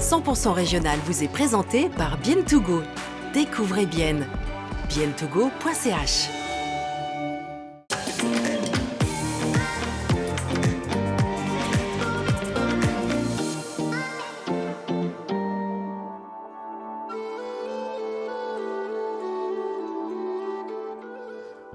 100% régional vous est présenté par Bien2Go. Découvrez Bien. bien2go.ch.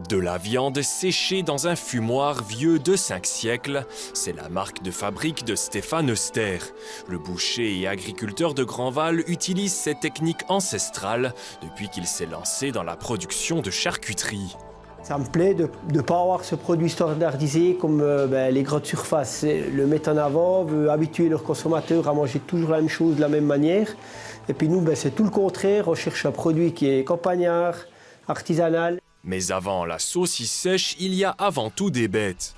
De la viande séchée dans un fumoir vieux de 5 siècles, c'est la marque de fabrique de Stéphane Euster. Le boucher et agriculteur de Grandval utilise cette technique ancestrale depuis qu'il s'est lancé dans la production de charcuterie. Ça me plaît de ne pas avoir ce produit standardisé comme les grandes surfaces. Le mettre en avant, veut habituer leurs consommateurs à manger toujours la même chose de la même manière. Et puis nous, c'est tout le contraire, on cherche un produit qui est campagnard, artisanal. Mais avant la saucisse sèche, il y a avant tout des bêtes.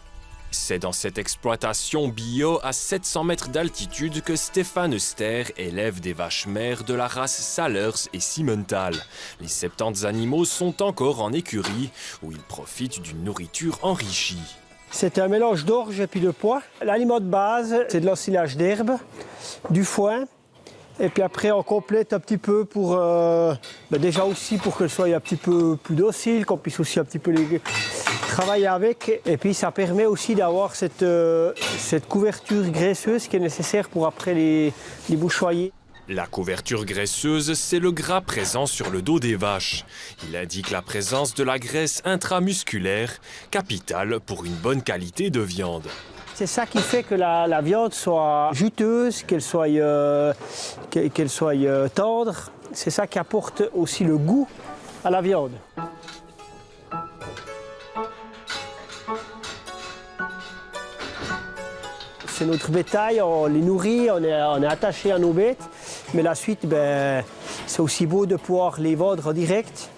C'est dans cette exploitation bio à 700 mètres d'altitude que Stéphane Euster élève des vaches mères de la race Salers et Simmental. Les 70 animaux sont encore en écurie, où ils profitent d'une nourriture enrichie. C'est un mélange d'orge et puis de pois. L'aliment de base, c'est de l'ensilage d'herbe, du foin. Et puis après, on complète un petit peu pour, déjà aussi pour qu'elle soit un petit peu plus docile, qu'on puisse aussi un petit peu les travailler avec. Et puis ça permet aussi d'avoir cette couverture graisseuse qui est nécessaire pour après les bouchoyer. La couverture graisseuse, c'est le gras présent sur le dos des vaches. Il indique la présence de la graisse intramusculaire, capitale pour une bonne qualité de viande. C'est ça qui fait que la viande soit juteuse, qu'elle soit tendre. C'est ça qui apporte aussi le goût à la viande. C'est notre bétail, on les nourrit, on est attaché à nos bêtes. Mais la suite, c'est aussi beau de pouvoir les vendre en direct,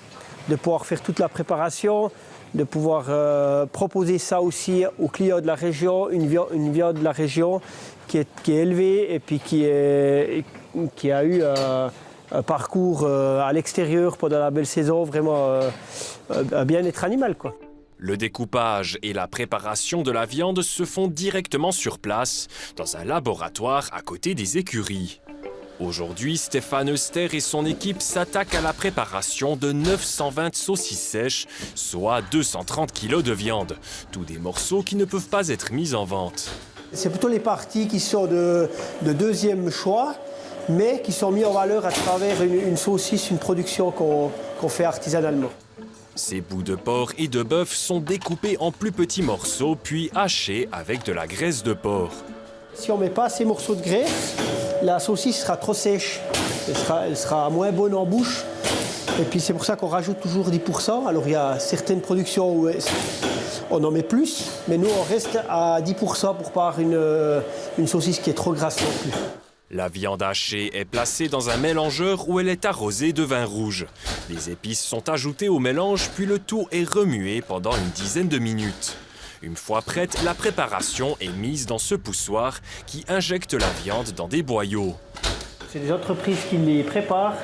de pouvoir faire toute la préparation, de pouvoir proposer ça aussi aux clients de la région, une viande de la région qui est élevée et puis qui a eu un parcours à l'extérieur pendant la belle saison, vraiment un bien-être animal, quoi. Le découpage et la préparation de la viande se font directement sur place, dans un laboratoire à côté des écuries. Aujourd'hui, Stéphane Euster et son équipe s'attaquent à la préparation de 920 saucisses sèches, soit 230 kg de viande. Tous des morceaux qui ne peuvent pas être mis en vente. C'est plutôt les parties qui sont de deuxième choix, mais qui sont mis en valeur à travers une saucisse, une production qu'on fait artisanalement. Ces bouts de porc et de bœuf sont découpés en plus petits morceaux, puis hachés avec de la graisse de porc. Si on ne met pas ces morceaux de graisse, la saucisse sera trop sèche, elle sera moins bonne en bouche. Et puis c'est pour ça qu'on rajoute toujours 10%. Alors il y a certaines productions où on en met plus, mais nous on reste à 10% pour pas avoir une saucisse qui est trop grasse non plus. La viande hachée est placée dans un mélangeur où elle est arrosée de vin rouge. Les épices sont ajoutées au mélange, puis le tout est remué pendant une dizaine de minutes. Une fois prête, la préparation est mise dans ce poussoir qui injecte la viande dans des boyaux. C'est des entreprises qui les préparent,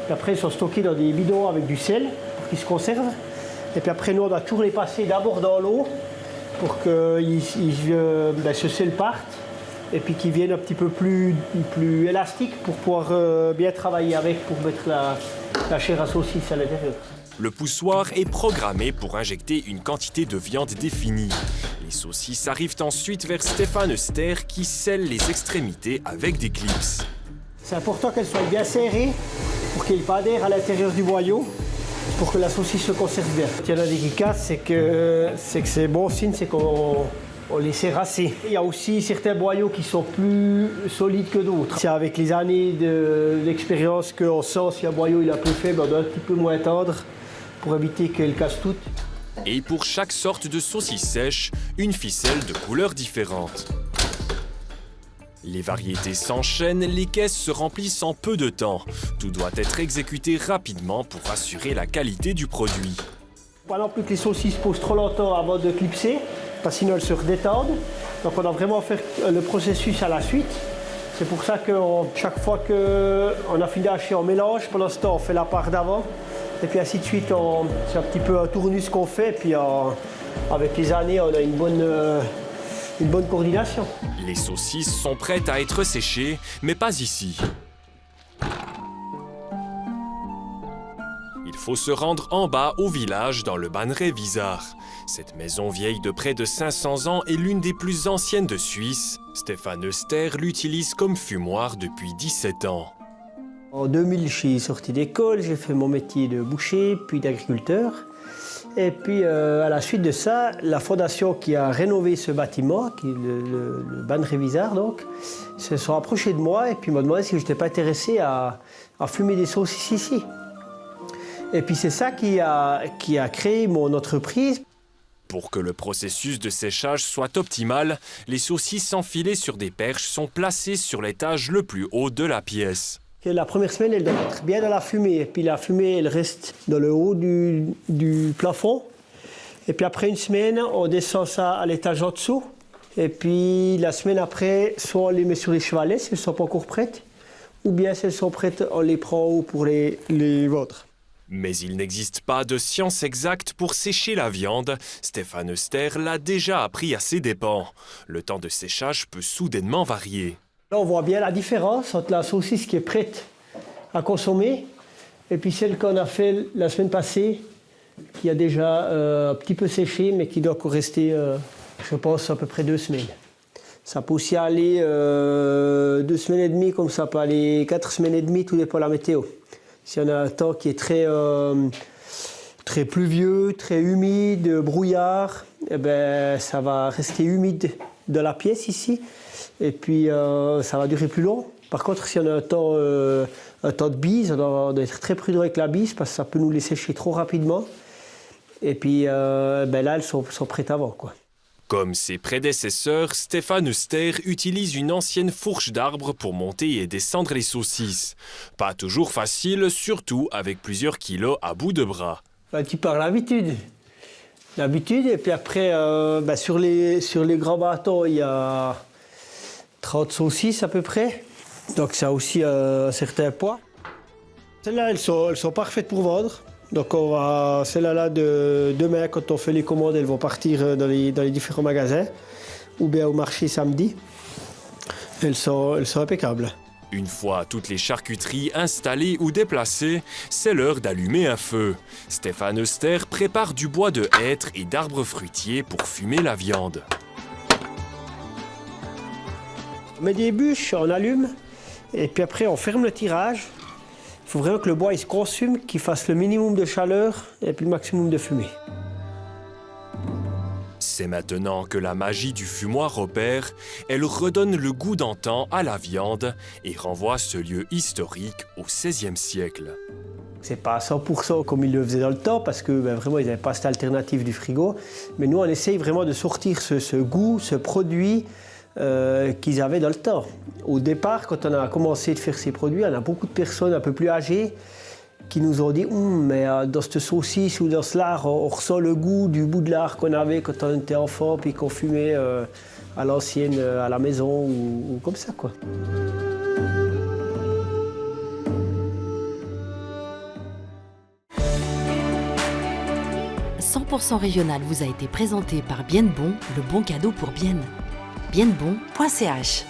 puis après ils sont stockés dans des bidons avec du sel pour qu'ils se conservent. Et puis après nous on doit toujours les passer d'abord dans l'eau pour que ce sel parte et puis qu'ils viennent un petit peu plus élastiques pour pouvoir bien travailler avec pour mettre la chair à saucisse à l'intérieur. Le poussoir est programmé pour injecter une quantité de viande définie. Les saucisses arrivent ensuite vers Stéphane Euster qui scelle les extrémités avec des clips. C'est important qu'elles soient bien serrées pour qu'elles pas adhèrent à l'intérieur du boyau pour que la saucisse se conserve bien. Il y en a des qui cassent, c'est que c'est bon signe, c'est qu'on les serre assez. Il y a aussi certains boyaux qui sont plus solides que d'autres. C'est avec les années d'expérience qu'on sent si un boyau il est un peu faible, on doit un petit peu moins tendre pour éviter qu'elle casse toutes. Et pour chaque sorte de saucisse sèche, une ficelle de couleurs différentes. Les variétés s'enchaînent, les caisses se remplissent en peu de temps. Tout doit être exécuté rapidement pour assurer la qualité du produit. Pas non plus que les saucisses posent trop longtemps avant de clipser, parce que sinon elles se redétendent. Donc on a vraiment fait le processus à la suite. C'est pour ça que chaque fois qu'on a fini d'acheter, on mélange. Pendant ce temps, on fait la part d'avant. Et puis ainsi de suite, c'est un petit peu un tournus qu'on fait. Puis avec les années, on a une bonne coordination. Les saucisses sont prêtes à être séchées, mais pas ici. faut se rendre en bas au village dans le Banneray-Visart. Cette maison vieille de près de 500 ans est l'une des plus anciennes de Suisse. Stéphane Euster l'utilise comme fumoir depuis 17 ans. En 2000, je suis sorti d'école, j'ai fait mon métier de boucher, puis d'agriculteur. Et puis à la suite de ça, la fondation qui a rénové ce bâtiment, qui est le Banneray-Visart donc, se sont approchés de moi et puis m'ont demandé si je n'étais pas intéressé à fumer des saucisses ici. Et puis c'est ça qui a créé mon entreprise. Pour que le processus de séchage soit optimal, les saucisses enfilées sur des perches sont placées sur l'étage le plus haut de la pièce. La première semaine, elle doit être bien dans la fumée. Et puis la fumée, elle reste dans le haut du plafond. Et puis après une semaine, on descend ça à l'étage en dessous. Et puis la semaine après, soit on les met sur les chevalets si elles ne sont pas encore prêtes, ou bien si elles sont prêtes, on les prend en haut pour les vendre. Mais il n'existe pas de science exacte pour sécher la viande. Stéphane Euster l'a déjà appris à ses dépens. Le temps de séchage peut soudainement varier. Là, on voit bien la différence entre la saucisse qui est prête à consommer et puis celle qu'on a fait la semaine passée, qui a déjà un petit peu séché, mais qui doit encore rester, je pense, à peu près 2 semaines. Ça peut aussi aller 2 semaines et demie, comme ça peut aller 4 semaines et demie, tout dépend de la météo. Si on a un temps qui est très pluvieux, très humide, brouillard, eh ben, ça va rester humide dans la pièce ici. Et puis ça va durer plus long. Par contre, si on a un temps de bise, on doit être très prudent avec la bise parce que ça peut nous les sécher trop rapidement. Et puis ben là, elles sont prêtes à vendre, quoi. Comme ses prédécesseurs, Stéphane Euster utilise une ancienne fourche d'arbre pour monter et descendre les saucisses. Pas toujours facile, surtout avec plusieurs kilos à bout de bras. Tu pars l'habitude. Et puis après, ben sur les grands bâtons, il y a 30 saucisses à peu près, donc ça a aussi un certain poids. Celles-là, elles sont parfaites pour vendre. Donc celles-là de demain, quand on fait les commandes, elles vont partir dans les différents magasins ou bien au marché samedi. Elles sont impeccables. Une fois toutes les charcuteries installées ou déplacées, c'est l'heure d'allumer un feu. Stéphane Euster prépare du bois de hêtre et d'arbres fruitiers pour fumer la viande. On met des bûches, on allume, et puis après on ferme le tirage. Il faut vraiment que le bois il se consume, qu'il fasse le minimum de chaleur et puis le maximum de fumée. C'est maintenant que la magie du fumoir opère. Elle redonne le goût d'antan à la viande et renvoie ce lieu historique au XVIe siècle. C'est pas à 100% comme ils le faisaient dans le temps parce que vraiment ils n'avaient pas cette alternative du frigo. Mais nous on essaye vraiment de sortir ce goût, ce produit qu'ils avaient dans le temps. Au départ, quand on a commencé de faire ces produits, on a beaucoup de personnes un peu plus âgées qui nous ont dit mais dans cette saucisse ou dans ce lard, on ressent le goût du bout de lard qu'on avait quand on était enfant puis qu'on fumait à l'ancienne, à la maison ou comme ça, quoi. « 100% régional vous a été présenté par Bien Bon, le bon cadeau pour Bien. Bienbon.ch